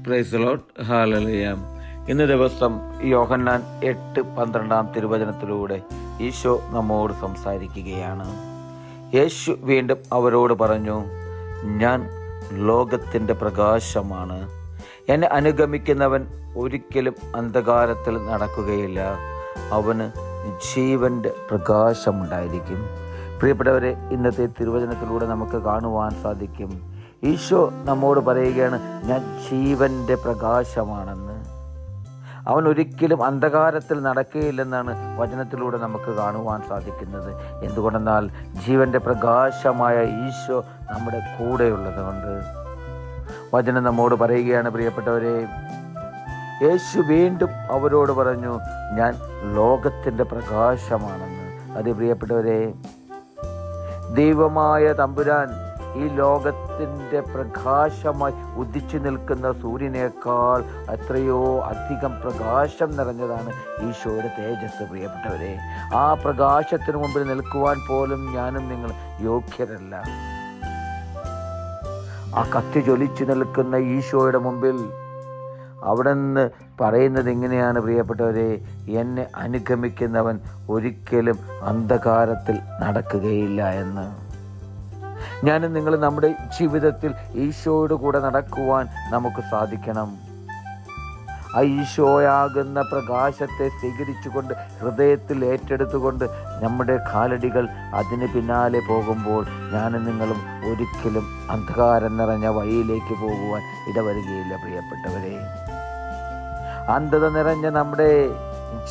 Praise Lord, hallelujah. ഇന്ന് ദിവസം യോഹന്നാൻ 8:12 തിരുവചനത്തിലൂടെ ഈശോ നമ്മോട് സംസാരിക്കുകയാണ്. യേശു വീണ്ടും അവരോട് പറഞ്ഞു, ഞാൻ ലോകത്തിൻ്റെ പ്രകാശമാണ്. എന്നെ അനുഗമിക്കുന്നവൻ ഒരിക്കലും അന്ധകാരത്തിൽ നടക്കുകയില്ല, അവന് ജീവൻ്റെ പ്രകാശമുണ്ടായിരിക്കും. പ്രിയപ്പെട്ടവരെ, ഇന്നത്തെ തിരുവചനത്തിലൂടെ നമുക്ക് കാണുവാൻ സാധിക്കും, ഈശോ നമ്മോട് പറയുകയാണ്, ഞാൻ ജീവൻ്റെ പ്രകാശമാണെന്ന്. അവൻ ഒരിക്കലും അന്ധകാരത്തിൽ നടക്കുകയില്ലെന്നാണ് വചനത്തിലൂടെ നമുക്ക് കാണുവാൻ സാധിക്കുന്നത്. എന്തുകൊണ്ടെന്നാൽ ജീവൻ്റെ പ്രകാശമായ ഈശോ നമ്മുടെ കൂടെയുള്ളത് കൊണ്ട്. വചനം നമ്മോട് പറയുകയാണ്, പ്രിയപ്പെട്ടവരെ, യേശു വീണ്ടും അവരോട് പറഞ്ഞു, ഞാൻ ലോകത്തിൻ്റെ പ്രകാശമാണെന്ന്. അത് പ്രിയപ്പെട്ടവരെ, ദൈവമായ തമ്പുരാൻ ഈ ലോകത്തിൻ്റെ പ്രകാശമായി ഉദിച്ചു നിൽക്കുന്ന സൂര്യനേക്കാൾ എത്രയോ അധികം പ്രകാശം നിറഞ്ഞതാണ് ഈശോയുടെ തേജസ്. പ്രിയപ്പെട്ടവരെ, ആ പ്രകാശത്തിന് മുമ്പിൽ നിൽക്കുവാൻ പോലും ഞാനും നിങ്ങൾ യോഗ്യരല്ല. ആ കത്തി ജ്വലിച്ചു നിൽക്കുന്ന ഈശോയുടെ മുമ്പിൽ അവിടെ നിന്ന് പറയുന്നത് ഇങ്ങനെയാണ്, പ്രിയപ്പെട്ടവരെ, എന്നെ അനുഗമിക്കുന്നവൻ ഒരിക്കലും അന്ധകാരത്തിൽ നടക്കുകയില്ല എന്ന്. ഞാനും നിങ്ങൾ നമ്മുടെ ജീവിതത്തിൽ ഈശോയുടെ കൂടെ നടക്കുവാൻ നമുക്ക് സാധിക്കണം. ആ ഈശോയാകുന്ന പ്രകാശത്തെ സ്വീകരിച്ചുകൊണ്ട് ഹൃദയത്തിൽ ഏറ്റെടുത്തുകൊണ്ട് നമ്മുടെ കാലടികൾ അതിന് പിന്നാലെ പോകുമ്പോൾ ഞാനും നിങ്ങളും ഒരിക്കലും അന്ധകാരം നിറഞ്ഞ വഴിയിലേക്ക് പോകുവാൻ ഇടവരുകയില്ല. പ്രിയപ്പെട്ടവരെ, അന്ധത നിറഞ്ഞ നമ്മുടെ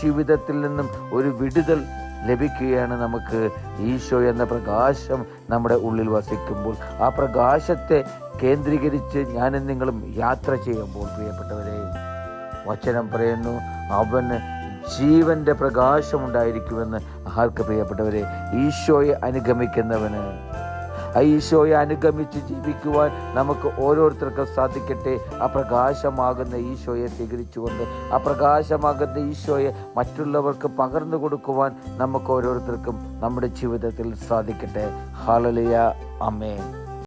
ജീവിതത്തിൽ നിന്നും ഒരു വിടുതൽ ലഭിക്കുകയാണ് നമുക്ക് ഈശോ എന്ന പ്രകാശം നമ്മുടെ ഉള്ളിൽ വസിക്കുമ്പോൾ. ആ പ്രകാശത്തെ കേന്ദ്രീകരിച്ച് ഞാനും നിങ്ങളും യാത്ര ചെയ്യുമ്പോൾ, പ്രിയപ്പെട്ടവരെ, വചനം പറയുന്നു, അവന് ജീവന്റെ പ്രകാശമുണ്ടായിരിക്കുമെന്ന്. ആർക്ക്? പ്രിയപ്പെട്ടവരെ, ഈശോയെ അനുഗമിക്കുന്നവന്. ആ ഈശോയെ അനുഗമിച്ച് ജീവിക്കുവാൻ നമുക്ക് ഓരോരുത്തർക്കും സാധിക്കട്ടെ. ആ പ്രകാശമാകുന്ന ഈശോയെ സ്വീകരിച്ചുകൊണ്ട് ആ പ്രകാശമാകുന്ന ഈശോയെ മറ്റുള്ളവർക്ക് പകർന്നു കൊടുക്കുവാൻ നമുക്ക് ഓരോരുത്തർക്കും നമ്മുടെ ജീവിതത്തിൽ സാധിക്കട്ടെ. ഹല്ലേലൂയ, ആമേൻ.